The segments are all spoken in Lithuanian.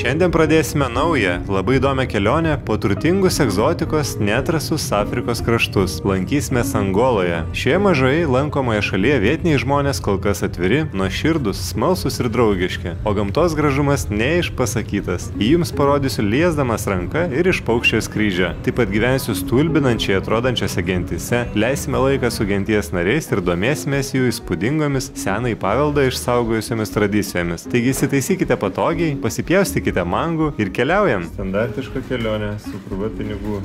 Šiandien pradėsime naują, labai įdomią kelionę po turtingus egzotikos neatrastus Afrikos kraštus. Lankysimės Angoloje. Šioje mažai lankomoje šalyje vietiniai žmonės kol kas atviri, nuoširdūs, smalsūs ir draugiški, o gamtos gražumas neišpasakytas. Jį jums parodysiu liesdamas ranką ir iš paukščio skrydžio. Taip pat gyvensiu stulbinančiai atrodančiose gentyse, leisime laiką su genties nariais ir domėsimės jų įspūdingomis senai paveldą išsaugojusiomis tradicijomis. Taigi įsitaisykite patogiai, pasipjaustykite mangų ir keliaujam. Standartiška kelionė su krūva pinigų.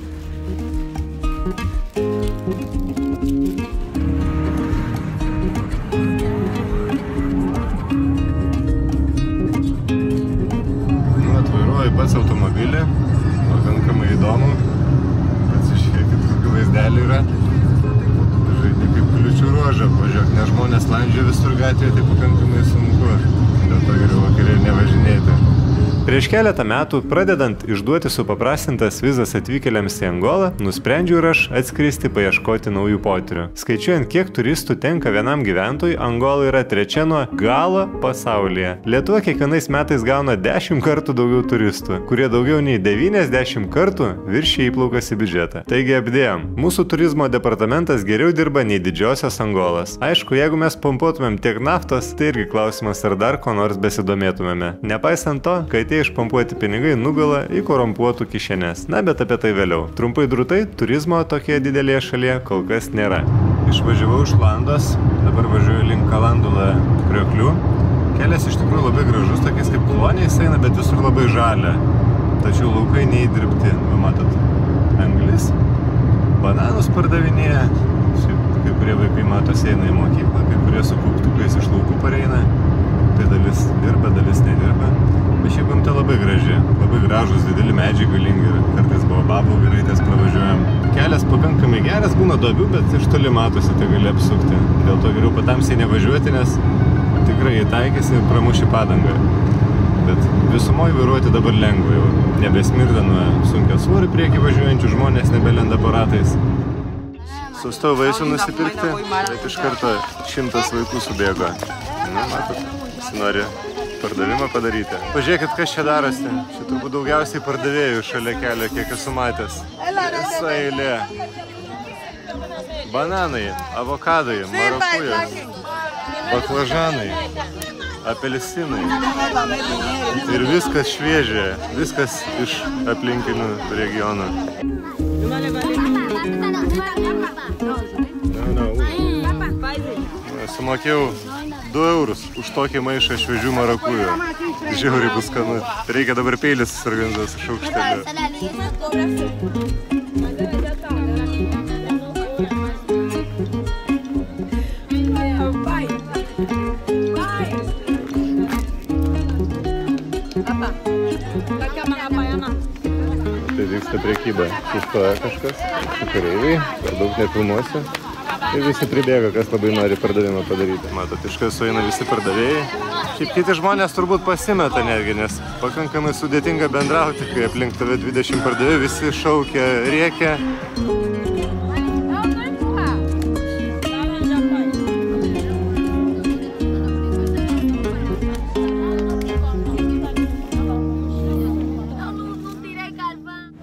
Atvairuoju pats automobilį, pakankamai įdomu. Pasižiūrėkit, kokių vaizdelių yra. Žaidži kaip kliučių ruožą važiuok, nes žmonės landžia visur gatvėje, tai pakankamai sunku. Dėl to geriau vakariai nevažinėti. Prieš keletą metų, pradedant išduoti supaprastintas vizas atvykėliams į Angolą, nusprendžiau ir aš atskristi paieškoti naujų potyrių. Skaičiuojant, kiek turistų tenka vienam gyventojui, Angola yra trečia nuo galo pasaulyje. Lietuva kiekvienais metais gauna 10 kartų daugiau turistų, kurie daugiau nei 90 kartų viršija įplaukas į biudžetą. Taigi apdėjom. Mūsų turizmo departamentas geriau dirba nei didžiosios Angolas. Aišku, jeigu mes pompuotumėm tiek naftos, tai irgi klausimas, ar dar ko nors besidomėtumėme. Nepaisant to, kad išpompuoti pinigai nugula į korumpuotų kišenės. Na, bet apie tai vėliau. Trumpai drūtai, turizmo tokioje didelėje šalyje kol kas nėra. Išvažiavau iš Landos, dabar važiuoju link Kalandula krioklių. Kelias iš tikrųjų labai gražus, tokiais kaip kloniais eina, bet visur labai žalia. Tačiau laukai neįdirbti, matot, anglis. Bananus pardavinėja. Kai kurie vaikai matosi eina į mokyklą, kai kurie su kauptukais iš laukų pareina. Tai dalis dirba, dalis nedirba. Bet šiaip gamta labai graži, labai gražus, dideli medžiai galingi ir kartais baobabų giraitės pravažiuojam. Kelias pakankamai geras, būna duobių, bet iš toli matosi, tai gali apsukti. Dėl to geriau patamsiai nevažiuoti, nes tikrai įtaikysi ir pramuši padangą. Bet visumoje vairuoti dabar lengva jau. Nebesmirda nuo sunkia svorį priekį važiuojančių, žmonės nebelenda aparatais. Sustojau vaisių nusipirkti, bet iš karto 100 vaikų subėgo. Na, matot, visi nori pardavimą padaryti. Pažiūrėkit, kas čia darosi. Čia turbūt daugiausiai pardavėjų šalia kelio, kiek esu matęs. Visa eilė. Bananai, avokadai, marakujas, baklažanai, apelsinai. Ir viskas šviežia, viskas iš aplinkinių regionų. Sumokėjau 2 eurus už tokį maišą šviežių marakujų. Žiauriai bus skanu. Reikia dabar peilis susiorganizuoti su šaukšteliu. Tai vyksta prekyba. Sustoja kažkas, su kareiviai, per daug nefilmuosiu. Ir visi pribėga, kas labai nori pardavimą padaryti. Matot, iš kas sueina visi pardavėjai. Šiaip kiti žmonės turbūt pasimeta netgi, nes pakankamai sudėtinga bendrauti, kai aplink tave 20 pardavėjų, visi šaukia, rėkia.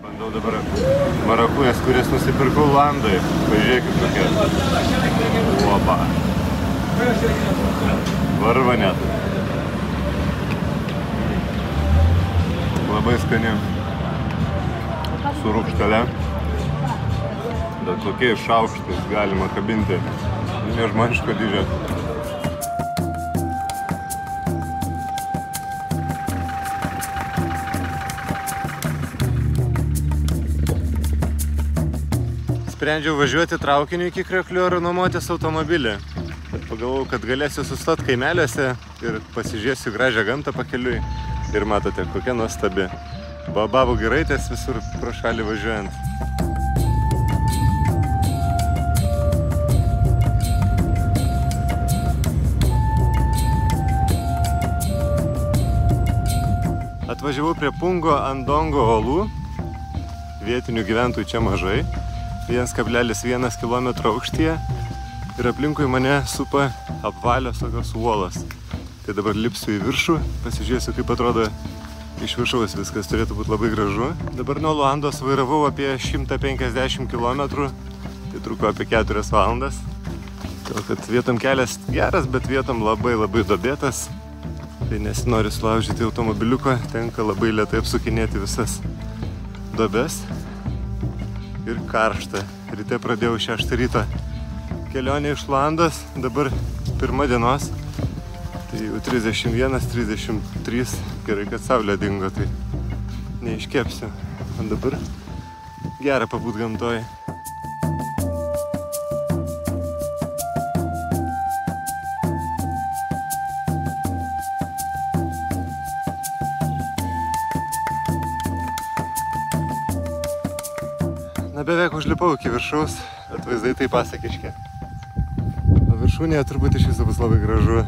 Bandau dabar marakujas, kuris nusipirkau Landoj. Pažiūrėkit tokia. Opa. Varva net. Labai skani. Su rūgštele. Bet tokiais šaukštais galima kabinti. Nežmoniško dydžio. Sprendžiau važiuoti traukiniu iki krioklių ir nuomotis automobilį. Bet pagalvojau, kad galėsiu sustoti kaimeliuose ir pasižiūrėsiu gražią gamtą pakeliui. Ir matote, kokia nuostabi. Baobabų giraitės visur pro šalį važiuojant. Atvažiavau prie Pungo Andongo olų. Vietinių gyventojų čia mažai. 1,1 km aukštyje ir aplinkui mane supa apvalios tokios uolos. Tai dabar lipsiu į viršų, pasižiūrėsiu, kaip atrodo Iš viršaus viskas turėtų būti labai gražu. Dabar nuo Luandos vairavau apie 150 km, tai truko apie 4 valandas. Todėl, kad vietom kelias geras, bet vietom labai duobėtas. Tai nesinori sulaužyti automobiliuko, tenka labai lėtai apsukinėti visas duobes. Ir karšta. Ryte pradėjau 6 ryto kelionę iš Luandos, dabar 1 dienos. Tai jau 31, 33, gerai, kad saulė dingo, tai neiškepsiu. O dabar gera pabūt gamtoje. Na, beveik užlipau iki viršaus, bet vaizdai tai pasakiški. O viršūnėje turbūt iš viso bus labai gražu.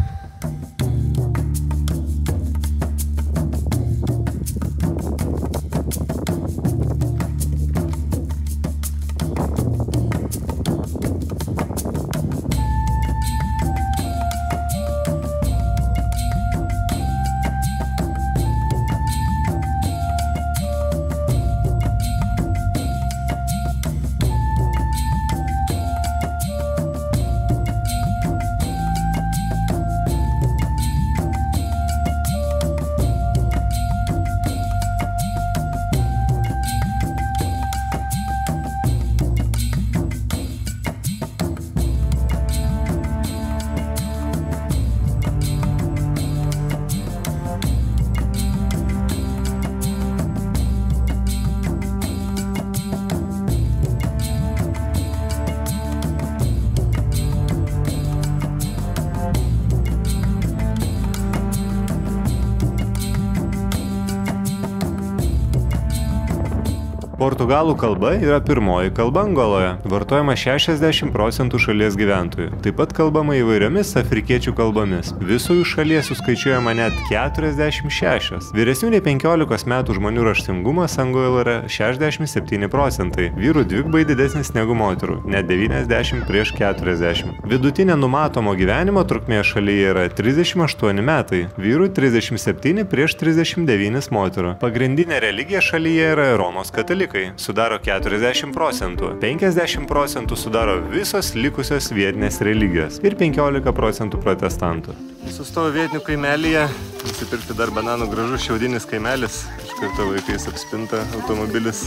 Portugalų kalba yra pirmoji kalba Angoloje, vartojama 60% šalies gyventojų. Taip pat kalbama įvairiomis afrikiečių kalbomis. Visų iš šalies suskaičiuojama net 46. Vyresnių nei 15 metų žmonių raštingumas Angoloje yra 67%. Vyrų dvigubai didesnis negu moterų, net 90 prieš 40. Vidutinė numatomo gyvenimo trukmė šalyje yra 38 metai, vyrų 37 prieš 39 moterų. Pagrindinė religija šalyje yra Romos katalikai. Sudaro 40%, 50% sudaro visos likusios vietinės religijos ir 15% protestantų. Sustoju vietinių kaimelyje, nusipirkti dar bananų, gražus šiaudinis kaimelis, iš karto vaikais apspinta automobilis,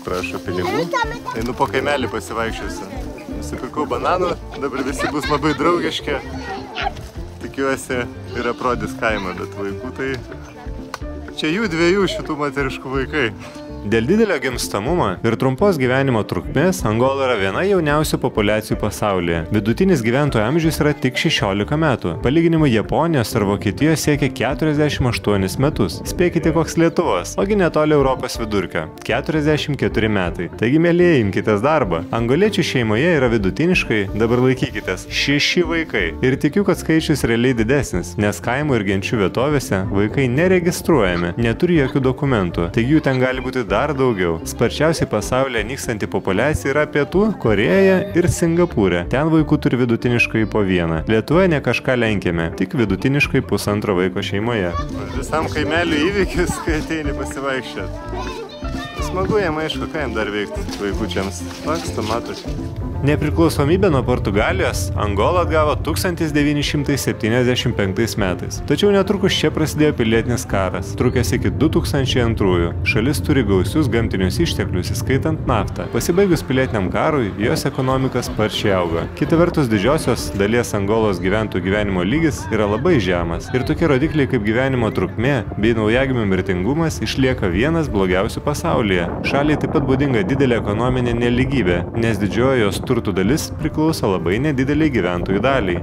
prašo pinigų. Einu po kaimelį pasivaikščiosiu. Nusipirkau bananų, dabar visi bus labai draugiški. Tikiuosi ir aprodys kaimą, bet vaikų tai... Čia jų dviejų šitų moteriškų vaikai. Dėl didelio gimstamumo ir trumpos gyvenimo trukmės Angola yra viena jauniausių populiacijų pasaulyje. Vidutinis gyventojų amžius yra tik 16 metų. Palyginimui Japonijos ar Vokietijos siekia 48 metus. Spėkite, koks Lietuvos, ogi netoli Europos vidurkio – 44 metai. Taigi, mielieji, imkitės darbą. Angoliečių šeimoje yra vidutiniškai, dabar laikykitės, 6 vaikai. Ir tikiu, kad skaičius realiai didesnis, nes kaimų ir genčių vietovėse vaikai neregistruojami, neturi jokių dokumentų. Taigi jų ten gali būti dar daugiau. Sparčiausiai pasaulyje nykstanti populiacija yra Pietų Korėja ir Singapūrė. Ten vaikų turi vidutiniškai po 1. Lietuvoje ne kažką lenkiame, tik vidutiniškai 1,5 vaiko šeimoje. Visam kaimelių įvykis, kai ateini pasivaikščioti. Smagu jam, aišku, ką jam dar veikti vaikučiams. Laksto, matot. Nepriklausomybę nuo Portugalijos Angola atgavo 1975 metais. Tačiau netrukus čia prasidėjo pilietinis karas, trukęs iki 2002. Šalis turi gausius gamtinius išteklius, įskaitant naftą. Pasibaigus pilietiniam karui, jos ekonomika sparčiai auga. Kita vertus, didžiosios dalies Angolos gyventojų gyvenimo lygis yra labai žemas. Ir tokie rodikliai kaip gyvenimo trukmė bei naujagimių mirtingumas išlieka vienas blogiausių pasaulyje. Šaliai taip pat būdinga didelė ekonominė nelygybė, nes didžioji jos turtų dalis priklauso labai nedideliai gyventojų daliai.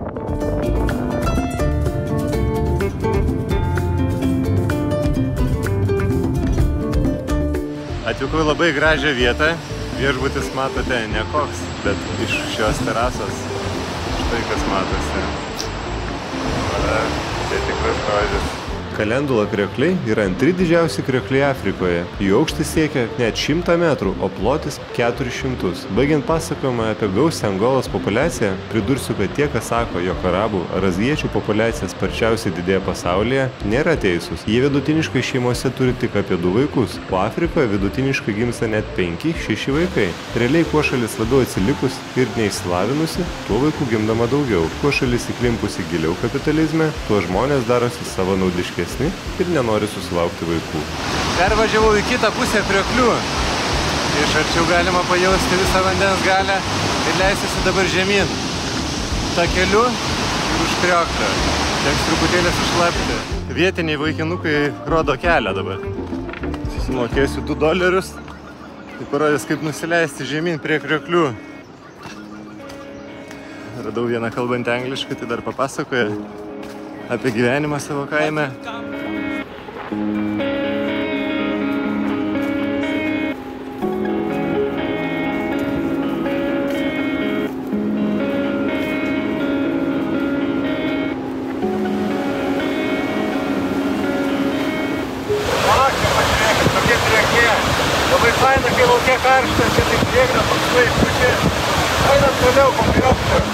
Atvykau labai gražią vietą. Viešbutis matote ne koks, bet iš šios terasos štai kas matosi. Tai tikras grožis. Kalendula kriokliai yra antri didžiausi kriokliai Afrikoje. Jų aukštis siekia net 100 metrų, o plotis 400. Baigiant pasakojimą apie gausią Angolos populiaciją, pridursiu, kad tie, kas sako, jog arabų ar azijiečių populiacija sparčiausiai didėja pasaulyje, nėra teisūs. Jie vidutiniškai šeimose turi tik apie 2 vaikus, o Afrikoje vidutiniškai gimsta net 5-6 vaikai. Realiai, kuo šalis labiau atsilikus ir neišsilavinusi, tuo vaikų gimdama daugiau. Kuo šalis įklimpusi giliau kapitalizme, tuo žmonės darosi savanaudiškesni ir nenori susilaukti vaikų. Pervažiavau į kitą pusę krioklių. Iš arčiau galima pajausti visą vandens galę ir leisiuosi dabar žemyn. Ta keliu ir už krioklio. Teks truputėlį sušlapti. Vietiniai vaikinukai rodo kelią dabar. Susimokėsiu $2. Tai parodys, kaip nusileisti žemyn prie krioklių. Radau vieną kalbantį angliškai, tai dar papasakoja apie gyvenimą savo kaime. Pažiūrėkit, tokie priekė. Labai faina, kai lauke karšta, čia taip drėgna, paskui puikiai. Einam toliau, konkrečiau.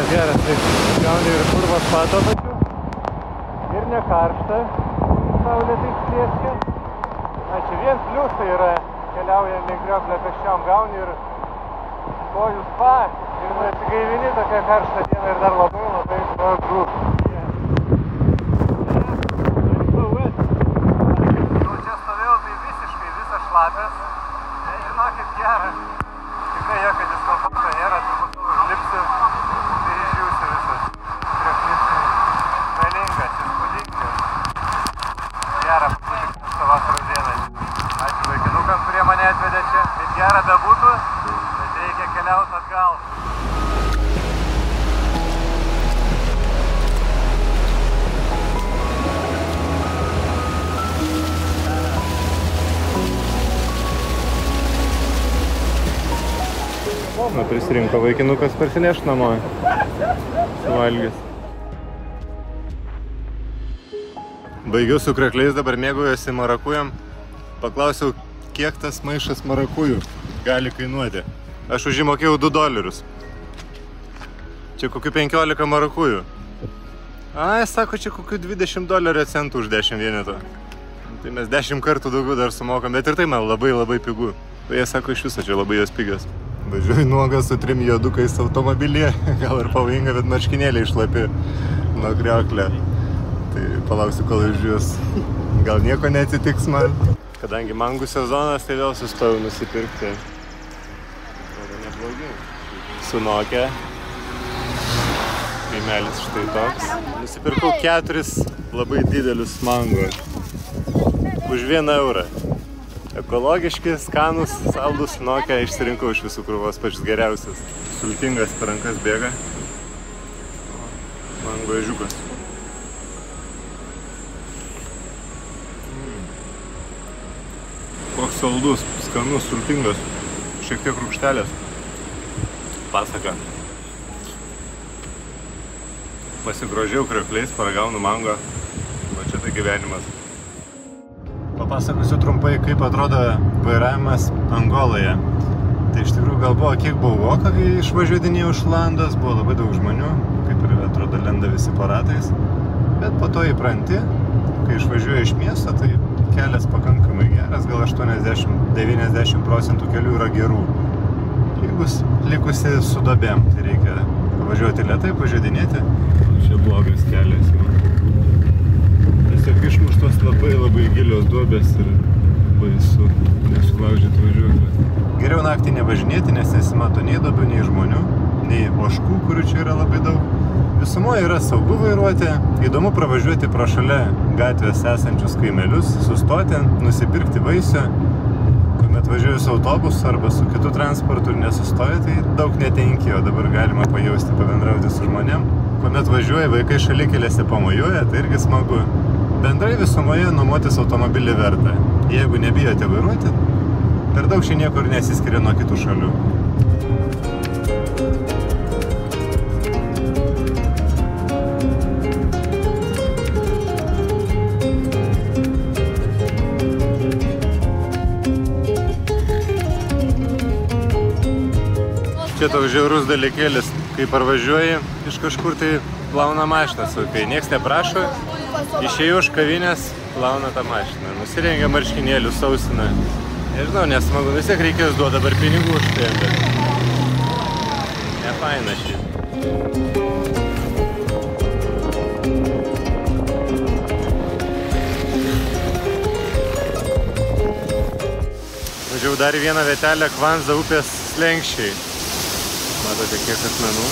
Geras, taip, gauni ir kurvas pato pačiu, ir ne karšta, saulė taip plieskia. Čia vien pliusai yra, keliaujant link krioklio pėsčiom, gauni ir kojų spa, ir atsigaivini tokią karštą dieną ir dar labai smagu. Čia stovėjau, tai visiškai visas šlapės, žinokit, gera. Tikrai jokio diskomforto nėra, turbūt užlipsiu. Gera pasitikti šitą vasaros dieną. Ačiū vaikinukams, kurie mane atvedė čia. Kaip gera bebūtų, bet reikia keliauti atgal. Prisirinko vaikinukas parsinešt namo. Suvalgęs. Baigiau su kriokliais, dabar mėgaujuosi marakujom. Paklausiau, kiek tas maišas marakujų gali kainuoti. Aš už jį mokėjau $2. Čia kokių 15 marakujų. Sako, čia kokių $20 centų už 10 vieneto. Tai mes 10 kartų daugiau dar sumokam, bet ir tai man labai pigu. Jie sako, iš viso čia labai jos pigios. Važiuoju nuogas su 3 juodukais automobilyje. Gal ir pavojinga, bet marškinėliai šlapi nuo krioklio. Tai palauksiu, kol išžiūs. Gal nieko neatsitiks man. Kadangi mangų sezonas, tai vėl sustojau nusipirkti. Atrodo neblogai. Sunokę. Kaimelis štai toks. Nusipirkau 4 labai didelius mango. Už 1 eurą. Ekologiški, skanus, saldus, sunokę. Išsirinkau iš visų krūvos pačius geriausius. Sultingas per rankas bėga. Mango ežiukas. Koks saldus, skanus, sultingas. Šiek tiek rūgštelės. Pasaka. Pasigrožiau kriokliais, paragaunu mango. Va čia tai gyvenimas. Papasakosiu trumpai, kaip atrodo vairavimas Angoloje. Tai iš tikrųjų gal buvo kiek baugoka, kai išvažiuodinėjau iš Landos, buvo labai daug žmonių, kaip ir atrodo lenda visi po ratais. Bet po to įpranti, kai išvažiuoju iš miesto, tai kelias pakankamai geras, gal 80–90% kelių yra gerų. Likusi su duobėm, tai reikia važiuoti lėtai, pažiūrėdinėti. Čia blogas kelias jau. Tiesiog išmuštos labai gilios duobės ir baisu nesulaužyti važiuoklę. Geriau naktį nevažinėti, nes nesimato nei duobių, nei žmonių, nei ožkų, kurių čia yra labai daug. Visumoje yra saugu vairuoti, įdomu pravažiuoti pro šalia gatvės esančius kaimelius, sustoti, nusipirkti vaisių. Kuomet važiuoju su autobusu arba su kitu transportu ir nesustoju, tai daug netenki, o dabar galima pajausti, pabendrauti su žmonėm. Kuomet važiuoju, vaikai šalikelėse pamojuoja, tai irgi smagu. Bendrai visumoje nuomotis automobilį verta. Jeigu nebijote vairuoti, per daug čia niekur nesiskiria nuo kitų šalių. Čia toks žiaurus dalykėlis, kai parvažiuoji iš kažkur, tai plauna mašinas, kai nieks neprašo, išėjau iš kavinės, plauna tą mašiną, nusirengia marškinėlių, sausina. Nežinau, nesmagu, vis tiek reikės duoti dabar pinigų už tai, bet nefaina šį. Važiavau dar į vieną vietelę Kvanza upės slenkščiai. Matote, kiek akmenų.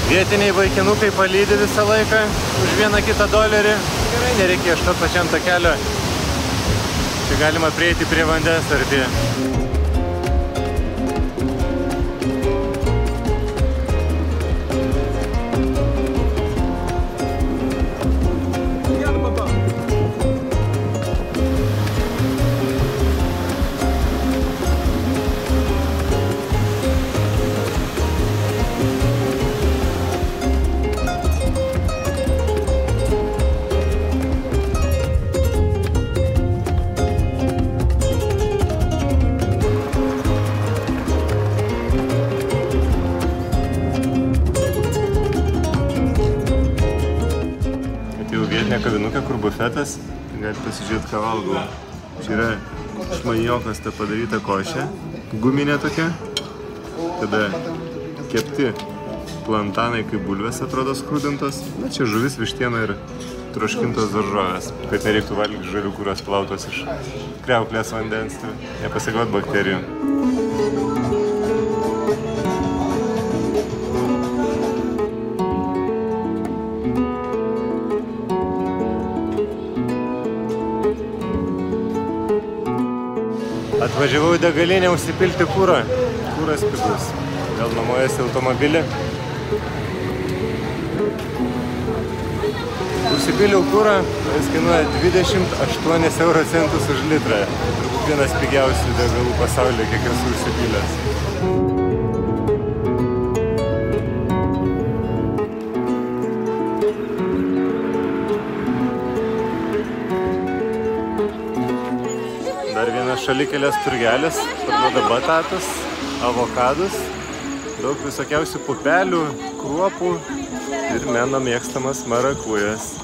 Vietiniai vaikinukai palydi visą laiką už $1 kitą. Gerai, nereikia ieškoti pačiam takelio. Čia galima prieiti prie vandens arti. Kavinukė, kur bufetas, galite pasižiūrėti, ką valgau. Čia yra iš maniokos ta padaryta košė, guminė tokia, tada kepti plantanai kaip bulvės atrodo skrūdintos, na čia žuvis, vištiena ir troškintos daržovės, kad nereiktų valgyti žalių, kurios plautos iš kriauklės vandens, nepasigaut bakterijų. Atvažiavau į degalinę užsipilti kūrą. Kūras pigus. Vėl nuomojasi automobilį. Užsipiliau kūrą, jis kainuoja 28 euro centus už litrą. Turbūt vienas pigiausių degalų pasaulyje, kiek esu užsipilęs. Dar vienas šalikelės turgelis, parduoda batatus, avokadus, daug visokiausių pupelių, kruopų ir meno mėgstamas marakujas.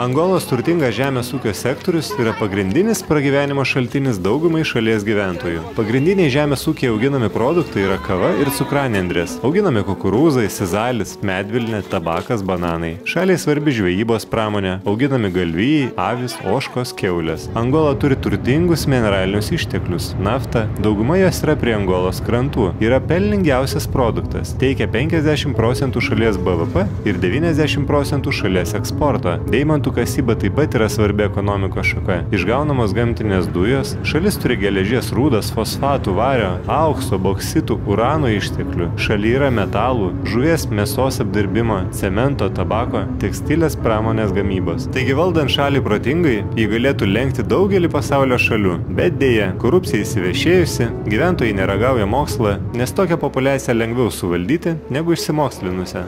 Angolos turtingas žemės ūkio sektorius yra pagrindinis pragyvenimo šaltinis daugumai šalies gyventojų. Pagrindiniai žemės ūkiai auginami produktai yra kava ir cukranendrės. Auginami kukurūzai, sizalis, medvilnė, tabakas, bananai. Šaliai svarbi žvejybos pramonė, auginami galvijai, avis, ožkos, kiaulės. Angola turi turtingus mineralinius išteklius, naftą, dauguma jos yra prie Angolos krantų. Yra pelningiausias produktas, teikia 50% šalies BVP ir 90% šalies eksporto. Deimantų Diamantų kasyba taip pat yra svarbi ekonomikos šaka. Išgaunamos gamtinės dujos, šalis turi geležies rūdas, fosfatų, vario, aukso, boksitų, urano išteklių. Šalyje yra metalų, žuvies, mėsos apdirbimo, cemento, tabako, tekstilės pramonės gamybos. Taigi valdant šalį protingai, jį galėtų lenkti daugelį pasaulio šalių. Bet dėja, korupcija įsivešėjusi, gyventojai neragauja mokslą, nes tokią populiaciją lengviau suvaldyti negu išsimokslinusią.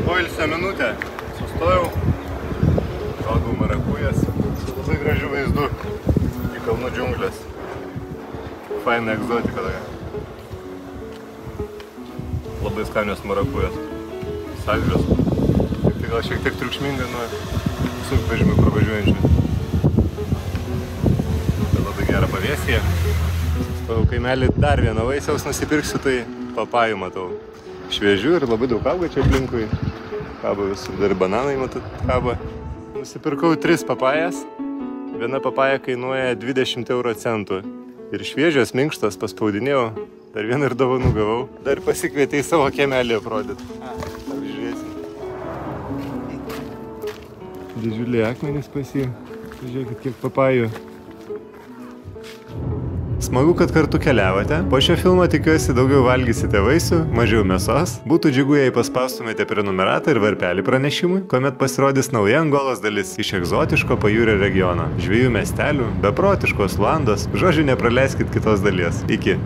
Poilsio minutę. Sustojau. Valgau marakujas. Labai gražių vaizdų. Į kalnų džiunglės. Faina egzotika tokia. Labai skanios marakujas. Saldžios. Tai gal šiek tiek triukšminga nuo sunkvežimių pravažiuojančių. Tai labai gera pavėsija. Stojau kaimelį, dar vieną vaisiaus nusipirksiu, tai papajų matau. Šviežių ir labai daug auga čia aplinkui. Kabo visur, dar bananai matot kabo. Nusipirkau 3 papajas. Viena papaja kainuoja 20 euro centų. Ir šviežios, minkštos, paspaudinėjau. Dar vieną ir dovanų gavau. Dar pasikvietė į savo kiemelį aprodyti. Apžiūrėsim. Didžiuliai akmenys pas jį. Žiūrėkit, kiek papajų. Smagu, kad kartu keliavote. Po šio filmo tikiuosi daugiau valgysite vaisių, mažiau mėsos. Būtų džiugu, jei paspaustumėte prenumeratą ir varpelį pranešimui, kuomet pasirodys nauja Angolos dalis iš egzotiško pajūrio regiono. Žvejų miestelių, beprotiškos Luandos. Žodžiu, nepraleiskit kitos dalies. Iki.